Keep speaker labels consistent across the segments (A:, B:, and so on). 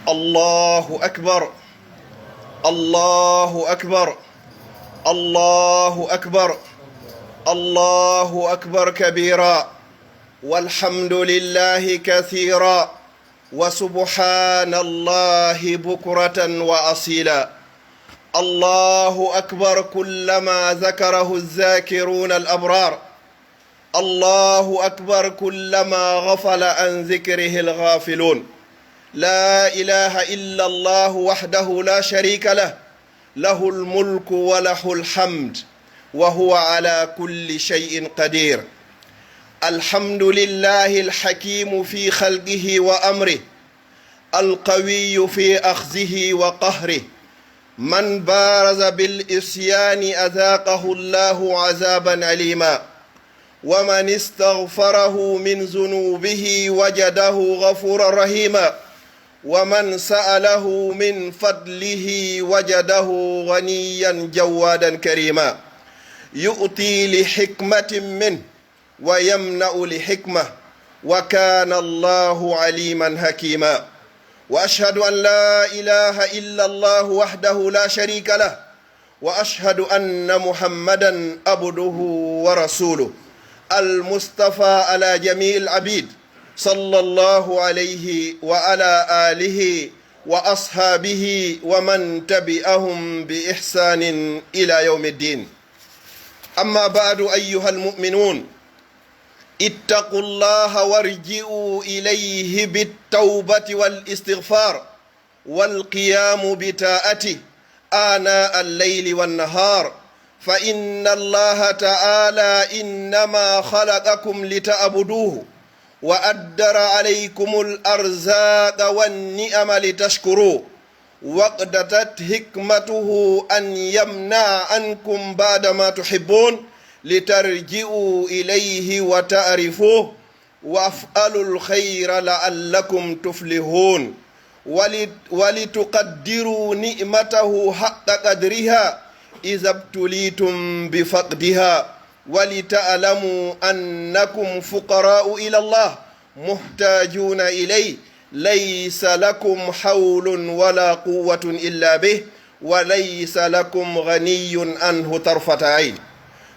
A: الله أكبر الله أكبر الله أكبر الله أكبر كبيرا والحمد لله كثيرا وسبحان الله بكرة وأصيلا. الله أكبر كلما ذكره الذاكرون الأبرار، الله أكبر كلما غفل عن ذكره الغافلون. لا إله إلا الله وحده لا شريك له، له الملك وله الحمد وهو على كل شيء قدير. الحمد لله الحكيم في خلقه وأمره، القوي في أخذه وقهره، من بارز بالإسيان أذاقه الله عذابا أليما، ومن استغفره من ذنوبه وجده غفورا رحيما، ومن سأله من فضله وجده غنيا جوادا كريما، يؤتي لحكمة منه ويمنع لحكمة، وكان الله عليما حكيما. وأشهد أن لا إله إلا الله وحده لا شريك له، وأشهد أن محمدا عبده ورسوله المصطفى على جميع العبيد، صلى الله عليه وعلى آله وأصحابه ومن تبعهم بإحسان إلى يوم الدين. أما بعد أيها المؤمنون، اتقوا الله وارجعوا إليه بالتوبة والاستغفار والقيام بطاعته آناء الليل والنهار، فإن الله تعالى إنما خلقكم لتعبدوه، وأدر عليكم الأرزاق والنعم لتشكروه، واقتضت حكمته أن يمنع عنكم بعد ما تحبون لترجعوا إليه وتعرفوه، وافعلوا الخير لعلكم تفلحون، ولتقدروا نعمته حق قدرها إذا ابتليتم بفقدها، ولتعلموا أنكم فقراء إلى الله محتاجون إليه، ليس لكم حول ولا قوة إلا به، وليس لكم غني عنه طرفة عين.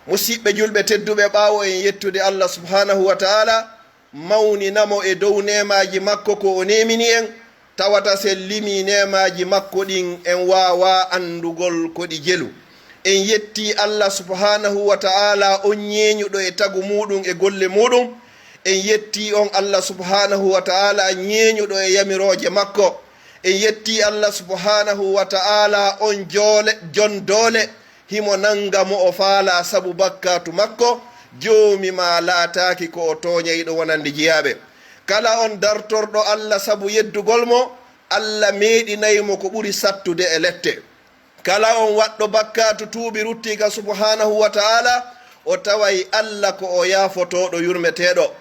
A: musidɓe julɓe tedduɓe, ɓaawo en yettude Allah subhanahu wa ta'ala, mawninamo e dow nemaji makko ko o nemini en, tawata sen limi nemaji makko ɗin en wawa andugol ko ɗi jelu. En yetti Allah subhanahu wa ta'ala on ñeeñuɗo e tagu muɗum e golle muɗum. En yetti on Allah subhanahu wa ta'ala ñeeñuɗo e yamiroje makko. En yetti Allah subhanahu wa ta'ala on jon doole himo nanga mo o faala sabu bakkatu makko, joomi ma laataaki ko o toñayɗo wonande jiyaɓe. kala on dartorɗo Allah sabu yeddugol mo, Allah meeɗinaymo ko ɓuri sattude e lette. kala on waɗɗo bakkatu tuuɓi ruttiga subhanahu wa ta'ala, o taway Allah ko o yaafotoɗo yurmeteɗo.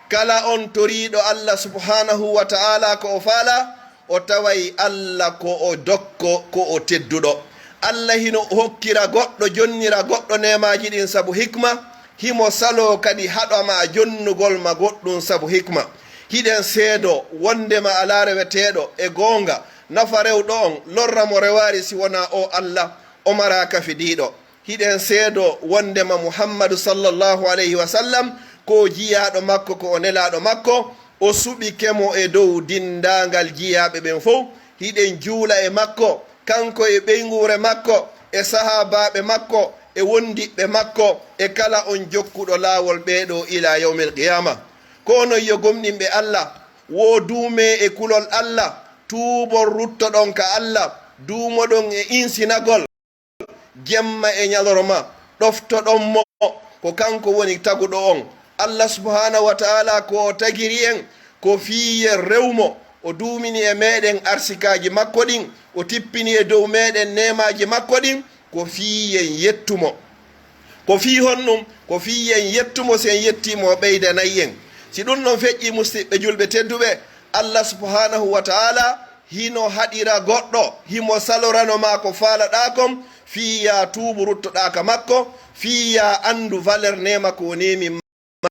A: kala on toriɗo Allah subhanahu wa ta'ala ko o faala, o taway Allah ko o dokko ko o tedduɗo. Allah hino hokkira goɗɗo, jonnira goɗɗo nemaji ɗin sabu hikma, himo salo kadi haɗama jonnugol ma goɗɗum sabu hikma. hiɗen seedo wondema ala reweteɗo e gonga, nafa rewɗo on lorra mo rewari si wona o Allah o mara kafidiɗo. hiɗen seedo wondema Muhammadu sallallahu alayhi wa sallam ko jiyaɗo makko, ko o nelaɗo makko, o suɓi kemo e dow dindagal jiyaɓe ɓen fof. hiɗen juula e makko, kanko e ɓeygure makko, e sahabaɓe makko, e wondiɓɓe makko, e kala on jokkuɗo laawol ɓeɗo ila yawmil qiyama. kono yo gomɗinɓe Allah, wo duume e kulol Allah, tuubon ruttoɗon ka Allah, duumoɗon e insinagol jemma e ñalorma, ɗoftoɗon mo ko kanko woni taguɗo on. Allah subhanahu wa ta'ala ko tagiri en ko fiye rewmo, o duumini e meɗen arsikaji makko ɗin, o tippini e dow meɗen nemaji makko ɗin, ko fiyen yettumo. ko fi honɗum ko fiyen yettumo, sen yettimo o ɓeydanayi en. si ɗum ɗon feƴƴi musidɓe julɓe tedduɓe, Allah subhanahu wa ta'ala hino haɗira goɗɗo, himo saloranoma ko faalaɗa kon, fiya tuubu ruttoɗa ka makko, fiya andu valeur nema ko nemi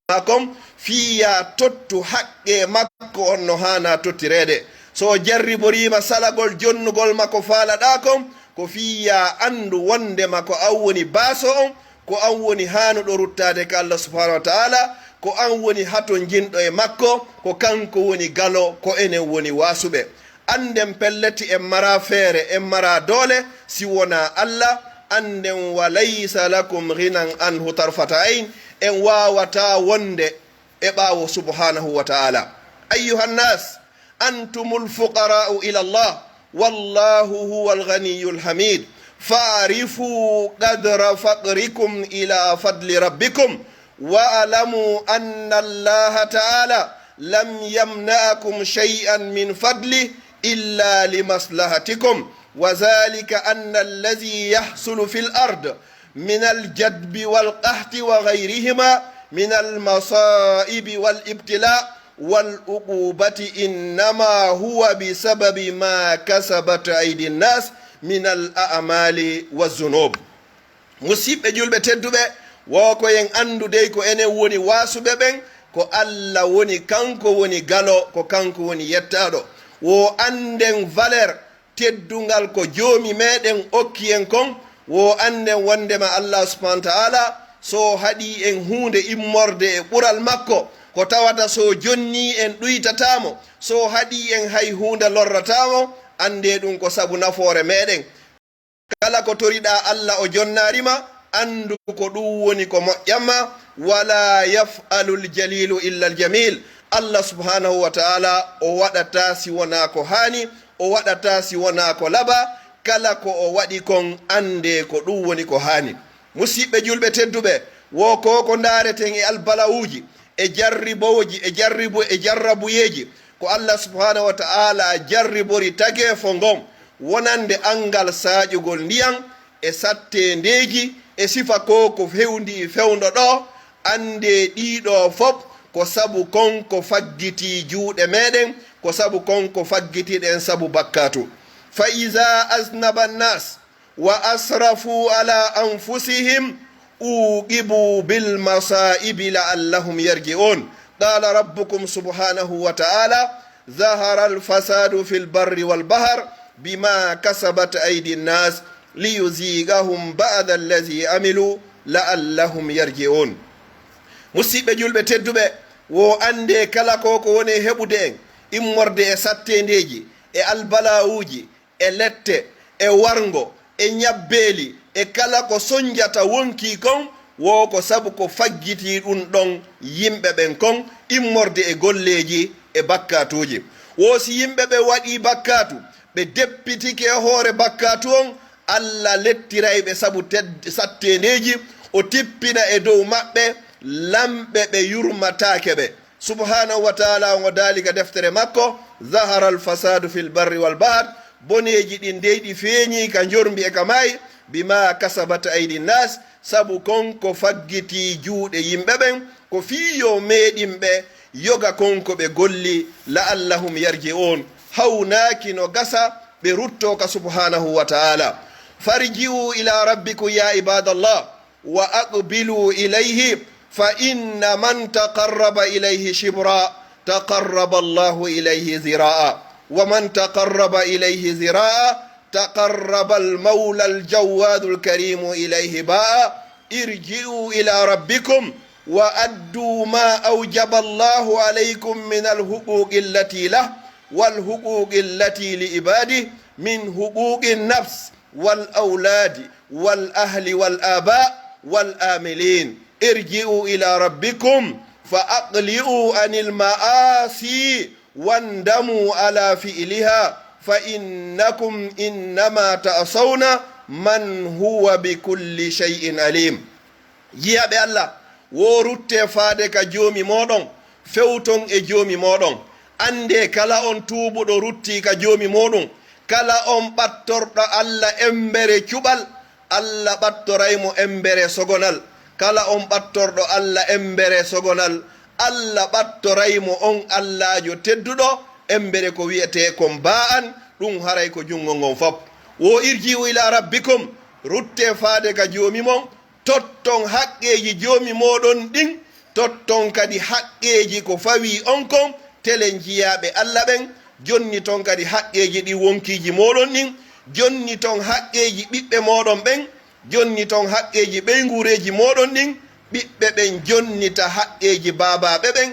A: makon, fiya tottu haqqe makko on no hana tottirede. so jarriborima salagol jonnugol makko faalaɗa kon ko fiya andu wondema ko an woni baaso on ko an woni hanuɗo ruttade ka Allah subhanahu wa taala ko an woni hato jinɗo e makko ko kanko woni galo ko enen woni wasuɓe anden pelleti en mara feere en mara doole si wona Allah anden walaysa lakum ghinan anhu tarfata ayn en wawata wonde e ɓawo subhanahu wa taala ayyuhannas antumul fuqara'u ila Allah wallahu huwal ghaniyyul hamid fa'rifu qadra faqrikum ila fadli rabbikum واعلموا أن الله تعالى لم يمنعكم شيئا من فضله إلا لمصلحتكم وذلك أن الذي يحصل في الأرض من الجدب والقحط وغيرهما من المصائب والابتلاء والعقوبة إنما هو بسبب ما كسبت أيدي الناس من الأعمال والذنوب مصيبة جلبة تدبة woko yen andude ko enen woni wasuɓe ɓen ko Allah woni kanko woni galo ko kanko woni yettaɗo wo anden valeur teddungal ko joomi meɗen okki en kon wo anden wondema Allah subhanahu wa ta'ala so haɗi en hunde immorde e ɓural makko ko tawata so jonni en ɗuytatamo so haɗi en hay hunde lorratamo ande ɗum ko sabu nafoore meɗen kala ko toriɗa Allah o jonnarima andu ko ɗum woni ko moƴƴamma wala yaf'alu ljalilu illa aljamil Allah subhanahu wa ta'ala o waɗata si wona ko hani o waɗata si wona ko laba kala ko o waɗi kon ande ko ɗum woni ko hani musidɓe julɓe tedduɓe wo ko dareten e albalawuji e jarriboji e jarrabuyeji ko Allah subhanahu wa ta'ala jarribori tage fo ngon wonande angal saƴugol ndiyam e sattendeji e sifa ko fewndi fewndo ɗo ande ɗiɗo fof ko sabu kon ko faggiti juuɗe meɗen ko sabu kon ko faggitiɗen sabu bakkatu fa iza aznaba nnas wa asrafu ala anfusihim uqibu bil masaibi la'allahum yarji'un qala rabbukum subhanahu wa ta'ala zahara al fasadu fil barri wal bahr bima kasabat aydi nnas liyuzigahum ba'da allazi amilu la'allahum yarji'un musidɓe julɓe tedduɓe wo ande kala ko woni heɓude en immorde e sattendeji e albalawuji e lette e wargo e ñabbeeli e kala ko soñjata wonki kon wo ko sabu ko faggiti ɗum ɗon yimɓe ɓen kon immorde e golleji e bakkatuji wo si yimɓe ɓe waɗi bakkatu ɓe deppitike hoore bakkatu on Allah lettirayɓe sabu sattendeji o tippina e dow maɓɓe lamɓe ɓe yurmatake ɓe subhanahu wa ta'ala o dalika deftere makko zahara al fasadu fil barri wal bahr boneji ɗin deyɗi feeñi ka jormbi e ka maayi bima kasabat aydi nnas sabu konko faggiti juuɗe yimɓe ɓen ko fiyo meɗinɓe yoga konko ɓe golli la'allahum yarji'un hawnaki no gasa ɓe ruttoka subhanahu wa ta'ala farji'u ila rabbikum ya ibadallah wa aqbilu ilayhi fa inna man taqarraba ilayhi shibra taqarraba Allahu ilayhi zira'a wa man taqarraba ilayhi zira'a taqarraba al-mawla al-jawwad al-karim ilayhi ba'a irji'u ila rabbikum wa addu ma awjaba Allahu alaykum min al-huquqi allati lahu wal huquqi allati li ibadihi min huquqi an-nafs wal awladi wal ahli wal aba wal amilin irji'u ila rabbikum fa aqli'u anil ma'asi wandamu ala fi'liha fa innakum innama ta'sawna man huwa bikulli shay'in alim yiyaɓe Allah wo rutte faade ka joomi moɗon fewton e joomi moɗon ande kala on tuubuɗo rutti ka joomi moɗon kala on ɓattorɗo Allah embere cuɓal Allah ɓattoraymo embere sogonal kala on ɓattorɗo Allah embere sogonal Allah ɓattoraymo on Allahjo tedduɗo embere ko wiyete kon ba'an ɗum haray ko jungo ngon fop wo irji'u ila rabbikum rutte faade ka joomi mon totton haqqeji joomi moɗon ɗin totton kadi haqqeji ko fawi on kon tele jiyaɓe Allah ɓen jonni toon kadi haqqeji ɗi wonkiji moɗon ɗin, jonni toon haqqeji ɓiɓɓe moɗon ɓen, jonni toon haqqeji ɓeygureji moɗon ɗin, ɓiɓɓe ɓen jonnita haqqeji babaɓe ɓen,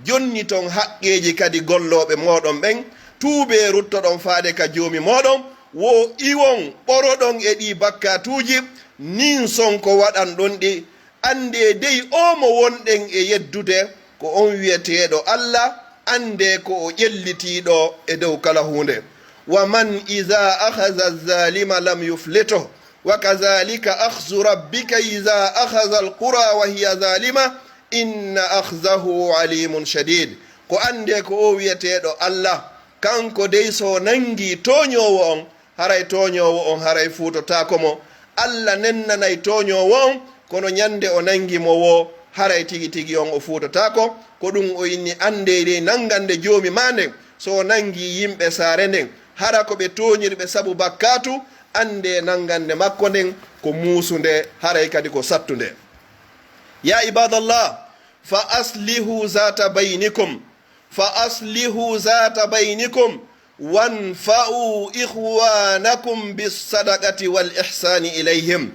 A: jonni toon haqqeji kadi golloɓe moɗon ɓen. tuube ruttoɗon faade ka joomi moɗon, wo iwon ɓoroɗon e ɗi bakkatuji nin sonko waɗan ɗon ɗi. ande dey omo wonɗen e yeddude ko on wiyeteɗo Allah, ande ko o ƴellitiɗo e dow kala hunde. wa man ida ahaza zalima lam yuflito wa kadhalika akhzu rabbika ida ahaza alqura wa hiya zalima inna akhzahu alimun shadid. ko ande ko o wiyeteɗo Allah, kanko dey so nangi toñowo on, haray toñowo on haray fuutotakomo. Allah nennanay toñowo on, kono ñande o nangi mo wo haray tigi tigi on o fuutotako. ko ɗum o inni ande dey nangande joomi ma nden, so nangi yimɓe saare nden hara ko ɓe toñirɓe sabu bakkatu, ande nangande makko nden ko muusunde haray kadi ko sattunde. ya ibadallah, fa aslihu zata baynikum, fa aslihu zata baynikum wanfa'u ikhwanakum bisadaqati wal ihsani ilayhim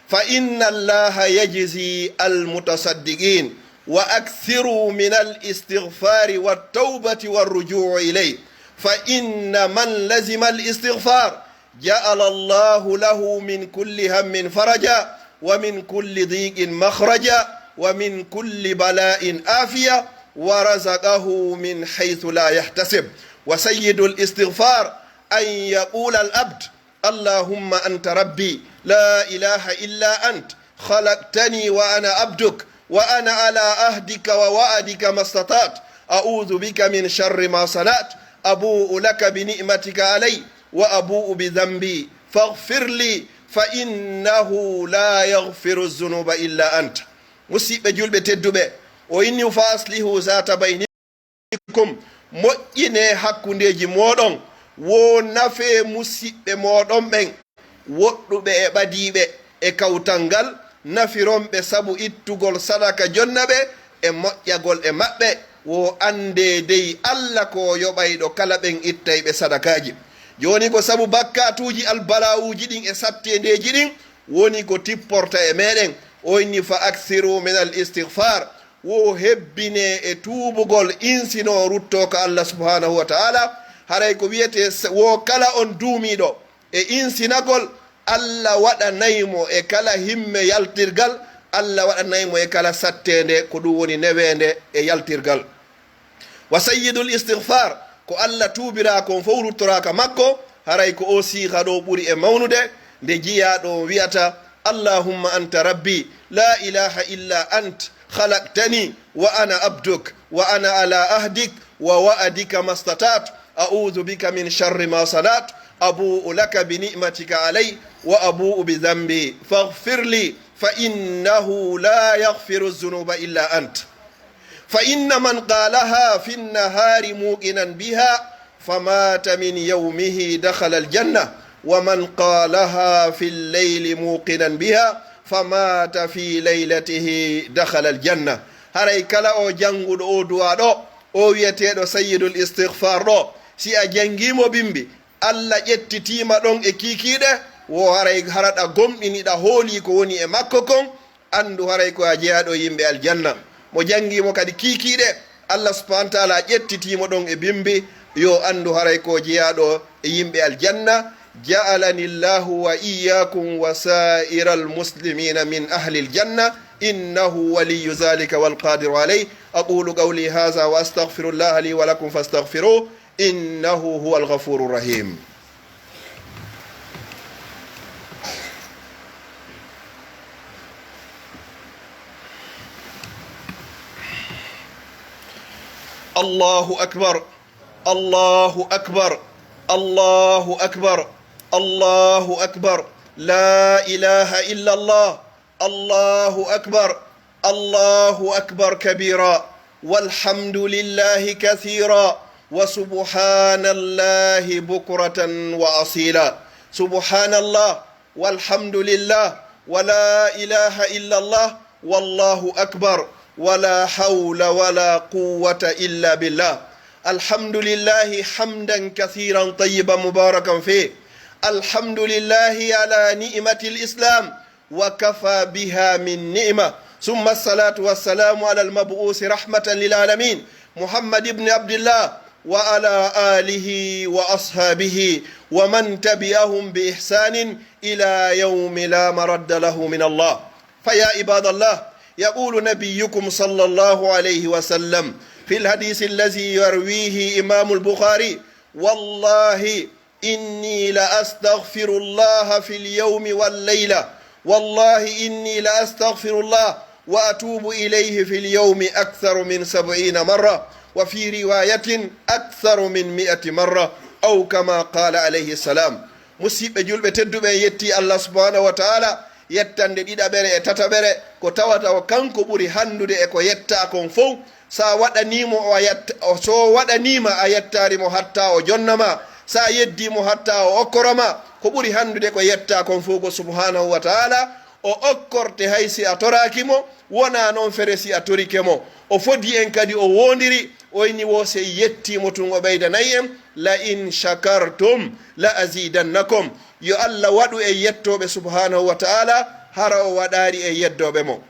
A: fa inna allaha yajzi almutasaddiqin wa akthiru min alistighfari wattawbati warruju'u ilayhi fa inna man lazima alistighfar ja'ala allahu lahu min kulli hammin faraja wa min kulli dhiqin makhraja wa min kulli bala'in afiya wa razaqahu min haythu la yahtasib. wa sayyidul istighfar an yaqula al-abd allahumma anta rabbi la ilaha illa ant khalaqtani wa ana abduk wa ana ala ahdika wa wa'adika mastata'tu a'udhu bika min sharri ma sana'tu abu'u laka bi ni'matika alay wa abu'u bi dhanbi faghfir li fa innahu la yaghfiru dhunuba illa anta. musidɓe julɓe tedduɓe, o inni fa aslihu zata baynikum, moƴƴine hakkundeji moɗon, wo nafe musidɓe moɗon ɓen woɗɗuɓe e ɓadiɓe e kawtal ngal, nafironɓe sabu ittugol sadaka jonnaɓe e moƴƴagol e maɓɓe. wo ande dey Allah ko yoɓayɗo kala ɓen ittayɓe sadakaji. joni ko sabu bakkatuji albalawuji ɗin e sattendeji ɗin woni ko tipporta e meɗen. o inni fa akthiru min al istighfar, wo hebbine e tuubugol insino rutto ka Allah subhanahu wa ta'ala. haray ko wiyete wo kala on duumiɗo e insinagol, Allah waɗanaymo e kala himme yaltirgal, Allah waɗanaymo e kala sattende ko ɗum woni newende e yaltirgal. wa sayyidul istighfar, ko Allah tuubira kon fof ruttoraka makko. haray ko o siiha ɗo ɓuri e mawnude nde jiyaɗo wiyata allahumma anta rabbi la ilaha illa ant khalaqtani wa ana abduk wa ana ala ahdik wa wa'adika mastata'tu a'udhu bika min sharri ma sana'tu abu'u laka bi ni'matika alay wa abu'u bi dhanbi faghfir li fa innahu la yaghfiru dhunuba illa ant. fa inna man qalaha fi an-nahari muqinan biha famata min yawmihi dakhala al-janna wa man qalaha fi al-layli muqinan biha famata fi laylatihi dakhala al-janna. haray kala o janguɗo o duwa ɗo, o wiyeteɗo sayyidul istighfar ɗo, si a jangimo bimbi Allah ƴettitima ɗon e kikiɗe, wo haray haraɗa gomɗiniɗa hooli ko woni e makko kon, andu haray ko a jeyaɗo yimɓe aljanna. mo jangimo kadi kikiɗe, Allah subhanahu wa ta'ala ƴettitimo ɗon e bimbi, yo andu haray ko jeyaɗo e yimɓe aljanna. ja'alani llahu wa iyyakum wa sa'iral muslimina min ahli aljanna innahu waliyyu dhalika wal qadiru alayh. aqulu qawli hadha wa astaghfirullaha li wa lakum fastaghfiruhu innahu huwal ghafurur rahim. Allahu akbar, Allahu akbar, Allahu akbar, Allahu akbar, la ilaha illa Allah, Allahu akbar, Allahu akbar kabira, walhamdulillahi kathira, wa subhanallahi bukratan wa asila. Subhanallah, walhamdulillah, wa la ilaha illa Allah, wallahu akbar, wala hawla wala quwwata illa billah. الحمد لله حمدا كثيرا طيبا مباركا فيه. الحمد لله على نعمة الإسلام وكفى بها من نعمة. ثم الصلاة والسلام على المبعوث رحمة للعالمين محمد بن عبد الله وعلى آله وأصحابه ومن تبعهم بإحسان إلى يوم لا مرد له من الله. فيا عباد الله، يقول نبيكم صلى الله عليه وسلم في الحديث الذي يرويه إمام البخاري: والله إني لأستغفر الله في اليوم والليلة، والله إني لأستغفر الله وأتوب إليه في اليوم أكثر من 70 مرة، وفي رواية أكثر من 100 مرة، أو كما قال عليه السلام. musidɓe julɓe tedduɓe yetti allah subhanahu wa taala yettande ɗiɗaɓere e tataɓere ko tawata o kanko ɓuri handude e ko yetta kon fof. sa waɗanimo so waɗanima a yettarimo hatta o jonnama, sa yeddimo hatta o okkoroma, ko ɓuri handude ko yetta kon fof ko subhanahu wa taala o okkorte hay si a torakimo, wona noon fere si a torikemo. o fodi en kadi o wondiri oyni wo se yettimo tun o ɓeydanayi en: la in shakartum la azidannakum. yo allah waɗu e yettoɓe subhanahu wa taala hara o waɗari e yeddoɓe mo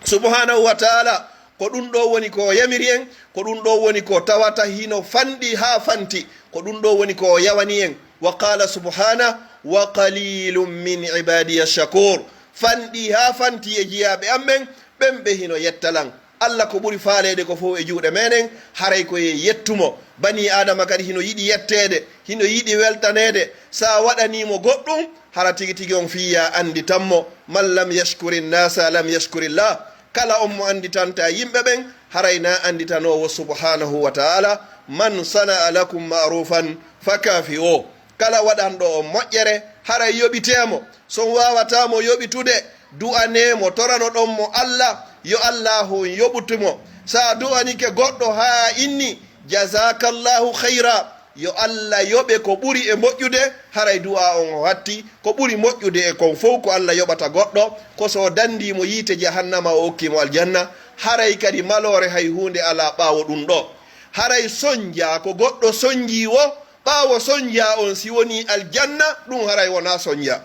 A: subhanahu wa taala. ko ɗum ɗo woni ko yamiri en, ko ɗum ɗo woni ko tawata hino fanɗi ha fanti, ko ɗum ɗo woni ko yawani en. wa qala subhana wa qalilum min ibadiya shakur. fanɗi ha fanti e jiyaɓe ammen ɓen ɓe hino yettalan. allah ko ɓuri faalede ko fof e juuɗe meɗen haray koye yettumo. bani adama kadi hino yiɗi yettede, hino yiɗi weltanede. sa waɗanimo goɗɗum hara tigi tigi on fiya andi tanmo: man lam yashkuri nnasa lam yashkurillah. kala on mo anditanta yimɓe ɓen harayna anditanowo subhanahu wa taala. man sana'a lakum ma'rufan fakafi o. kala waɗanɗo o moƴƴere haray yoɓitemo. son wawatamo yoɓitude du'anemo, torano ɗon mo allah yo allahu yoɓutumo. sa du'anike goɗɗo ha inni jazakallahu khayra, yo allah yoɓe ko ɓuri e moƴƴude haray du'a on o hatti. ko ɓuri moƴƴude e kon fof ko allah yoɓata goɗɗo, ko so dandimo yiite jahannama o okkimo aljanna. haray kadi malore hay hunde ala ɓawo ɗum ɗo. haray soñja ko goɗɗo soñji wo, ɓawo soñja on si woni aljanna, ɗum haray wona soñja.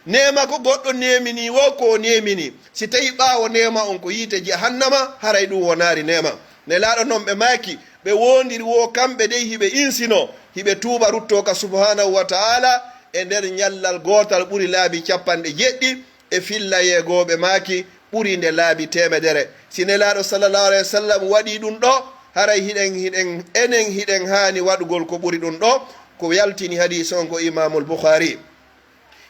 A: nema ko goɗɗo nemini wo ko nemini, si tawi ɓawo nema on ko yiite jahannama, haray ɗum wonari nema. nelaɗo noon ɓe maki ɓe wondiri wo kamɓe ɗey hiɓe insino hiɓe tuuba ruttoka subhanahu wa taala e nder ñallal gotal ɓuri laabi 90 e fillayegoɓe maki ɓuri nde laabi 100. si nelaɗo sallallahu alayhi wa sallam waɗi ɗum ɗo, haray enen hiɗen hani waɗugol ko ɓuri ɗum ɗo. ko yaltini hadis on ko imamul bukhari.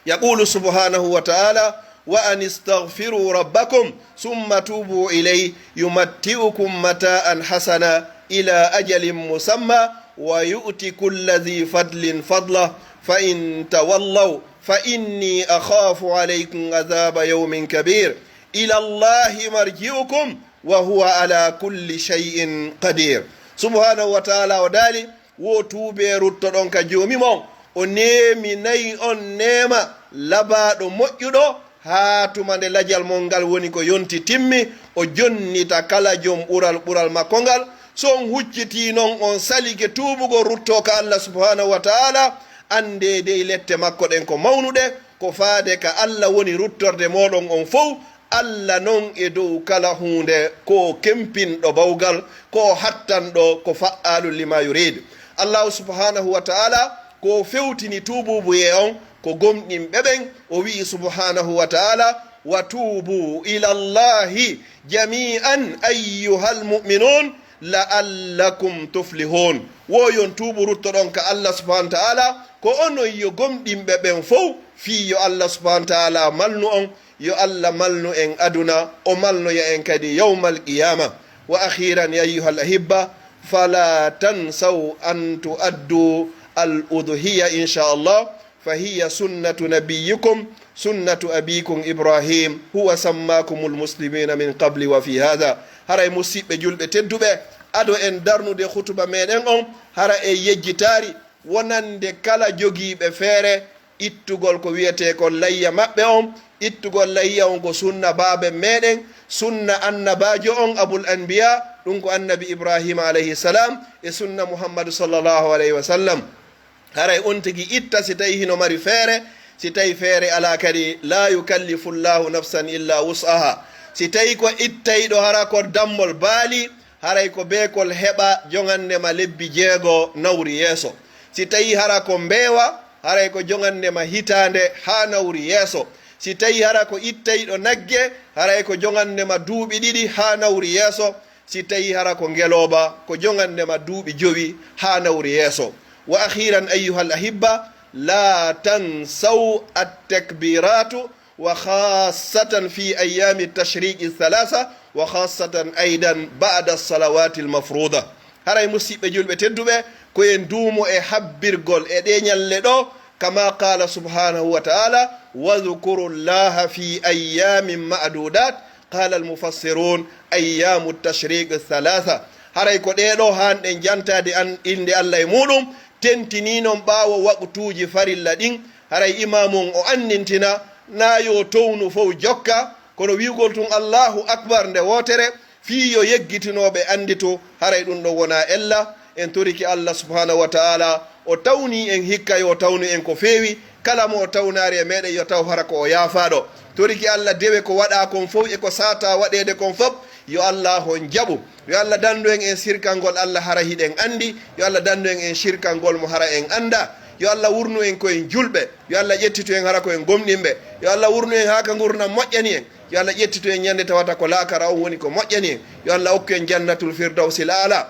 A: yaqulu subhanahu wa taala: wa an istaghfiru rabbakum summa tubu ilayhi yumatti'ukum mata'an hasana ila ajalin musamma wa yu'ti kulli dhi fadlin fadlah fa in tawallaw fa inni akhafu alaykum adhaba yawmin kabir ila allahi marji'ukum wa huwa ala kulli shay'in qadir. subhanahu wa ta'ala o dali wo tuube ruttoɗon ka joomi mon o neminayi on nema labaɗo moƴƴuɗo ha tuma nde lajal mon ngal woni ko yonti timmi. o jonnita kala joom ɓural makko ngal. so on hucciti noon on salike tuubugo rutto ka allah subhanahu wa taala, ande dey lette makko ɗen ko mawnuɗe, ko faade ka allah woni ruttorde moɗon on fof. allah noon e dow kala hunde ko kempinɗo bawgal, ko hattanɗo, ko fa'alu lima yurid. allahu subhanahu wa taala ko fewtini tuububuye on ko gomɗinɓe ɓen. o wi'i subhanahu wa taala: wa tuubu ila llahi jami'an ayyuhal mu'minun la'allakum tuflihun. woyon tuubu ruttoɗon ka allah subhanahu wa taala ko onon yo gomɗinɓe ɓen fof fi yo allah subhanahu wa taala malnu on, yo allah malnu en aduna, o malnoya en kadi yawmal qiyama. wa akhiran ya ayyuhal ahibba fala tansaw an tuaddu al udhiya inchallah fa hiya sunnatu nabiyikum sunnatu abikum ibrahim huwa sammakumul muslimina min qabli wa fi hada. haray musidɓe julɓe tedduɓe, ado en darnude hutuba meɗen on hara e yejjitari wonande kala jogiiɓe feere ittugol ko wiyete ko layya maɓɓe on. ittugol layya on ko sunna baabe meɗen, sunna annabajo on abul anbiya. ɗum ko annabi ibrahima alayhi salam e sunna muhammadu sallllahu alayhi wa sallam. haray on tigi itta si tawi hino mari feere, si tawi feere ala kadi la yukallifu llahu nafsan illa wus'aha. si tawi ko ittayɗo hara ko dammol baali, haray ko beekol heɓa jogandema lebbi 6 nawri yeeso. si tawi hara ko mbeewa, haray ko jogandema hitande ha nawri yeeso. si tawi hara ko ittayɗo nagge, haray ko jogandema duuɓi 2 ha nawri yeeso. si tawi hara ko ngeloba, ko jogandema duuɓi 5 ha nawri yeeso. wa akhiran ayuha al ahibba, la tansaw attakbiratu wa khassatan fi ayami tashriqi 3 wa khassatan aidan ba'da salawati almafruda. haray musidɓe julɓe tedduɓe, koyen duumo e habbirgol e ɗe ñalle ɗo, kama qala subhanahu wa ta'ala wadhkuru llaha fi ayamin ma'dudat. qala almufassirun ayamu tashriqi 3. haray ko ɗeɗo hanɗe jantade inde allah e muɗum tentininon ɓaawo waqtuji farilla ɗin. haray imamum o annintina na yo townu fof jokka, kono wiigol tun allahu akbar nde wotere fi yo yeggitinoɓe andi to. haray ɗum ɗo wona ella. en toriki allah subhanahu wa ta'ala o tawni en hikka yo tawnu en ko feewi. kala mo o tawnari e meɗen yo taw hara ko o yaafaɗo. toriki allah dewe ko waɗa kon fof e ko sata waɗede kon fof, yo allah hon jaɓu. yo allah dandu en sirkal ngol allah hara hiɗen andi. yo allah dandu en sirkal ngol mo hara en anda. yo allah wurnu en koyen julɓe. yo allah ƴettitu en hara koyen gomɗinɓe. yo allah wurnu en haka gurdam moƴƴani en. yo allah ƴettitu en ñande tawata ko laakara on woni ko moƴƴani en. yo allah hokku en jannatul firdawsil ala.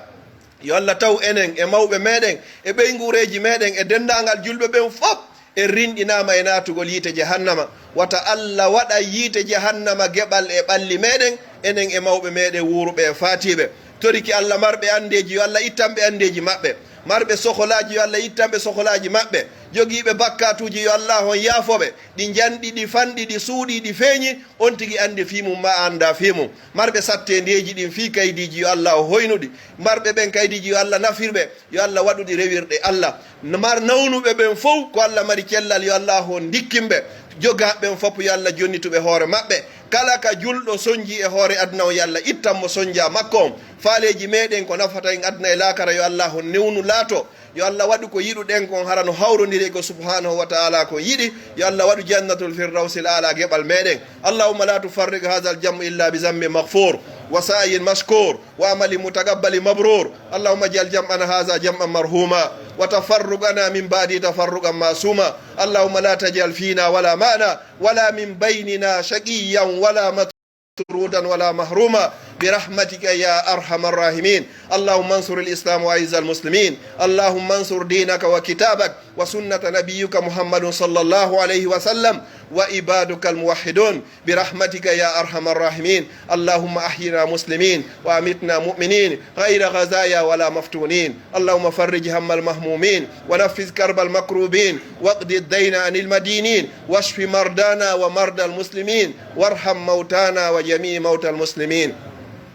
A: yo allah taw enen e mawɓe meɗen e ɓeygureji meɗen e dendagal julɓe ɓen fof en rinɗinama e natugol yiite jahannama. wata allah waɗa yiite jahannama geɓal e ɓalli meɗen, enen e mawɓe meɗen wuruɓe e fatiɓe. toriki allah marɓe andeji, yo allah ittanɓe andeji maɓɓe. marɓe soholaji, yo allah ittanɓe soholaji maɓɓe. jogiiɓe bakkatuji, yo allah on yaafoɓe. ɗi janɗi, ɗi fanɗi, ɗi suuɗi, ɗi feeñi, on tigi andi fimum ma anda fimum. marɓe sattendeji ɗin fi kaydiji, yo allah o hoynuɗi. marɓe ɓen kaydiji, yo allah nafirɓe. yo allah waɗuɗi rewirɗe allah. mar nawnuɓe ɓen fof ko allah mari cellal, yo allah o dikkimɓe. jogaɓen fof yo allah jonnituɓe hoore maɓɓe. kala ka julɗo soñji e hoore aduna o, yo allah ittanmo soñja makko on. faaleji meɗen ko nafata en aduna e laakara, yo allah on newnu laato. yo allah waɗu ko yiɗuɗen kon hara no hawrodiri ko subhanahu wa ta'ala ko yiɗi. yo allah waɗu jannatul firdawsil ala geɓal meɗen. allahumma la tufarrig hadha aljamu illa bi zambi maghfur wa sa'yin mashkur wa amali mutaqabbali mabrur. allahumma ij'al jam'ana hadha jam'an marhuma wa tafarruqana min ba'di tafarruqan masuma. allahumma la taj'al fina wala ma'na wala min baynina shaqiyyan wala matrudan wala mahruma برحمتك يا أرحم الراحمين. اللهم انصر الإسلام وأعز المسلمين. اللهم انصر دينك وكتابك وسنة نبيك محمد صلى الله عليه وسلم وعبادك الموحدون برحمتك يا أرحم الراحمين. اللهم أحينا مسلمين وأمتنا مؤمنين غير غزايا ولا مفتونين. اللهم فرج هم المهمومين ونفذ كرب المكروبين واقض الدين عن المدينين واشف مرضانا ومرضى المسلمين وارحم موتانا وجميع موتى المسلمين.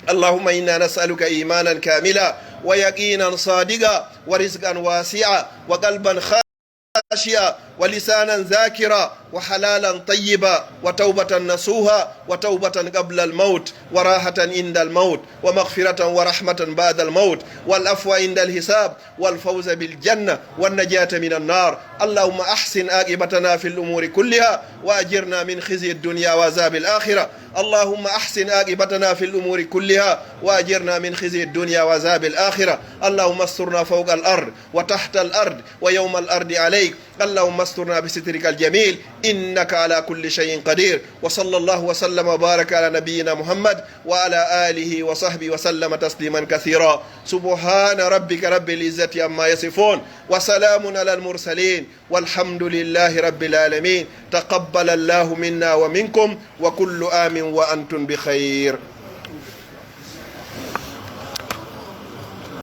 A: اللهم إنا نسألك إيمانا كاملا ويقينا صادقا ورزقا واسعا وقلبا خاشعا ولسانا ذاكرا وحلالا طيبا وتوبة نصوها وتوبة قبل الموت وراحة عند الموت ومغفرة ورحمة بعد الموت والعفو عند الحساب والفوز بالجنة والنجاة من النار. اللهم أحسن عاقبتنا في الأمور كلها وأجرنا من خزي الدنيا وعذاب الآخرة. اللهم أحسن عاقبتنا في الأمور كلها وأجرنا من خزي الدنيا وعذاب الآخرة. اللهم استرنا فوق الأرض وتحت الأرض ويوم الأرض عليك. اللهم استرنا بسترك الجميل إنك على كل شيء قدير. وصلى الله وسلم وبارك على نبينا محمد وعلى آله وصحبه وسلم تسليما كثيرا. سبحان ربك رب العزة عما يصفون وسلام على المرسلين والحمد لله رب العالمين. تقبل الله منا ومنكم وكل آمن وأنتم بخير.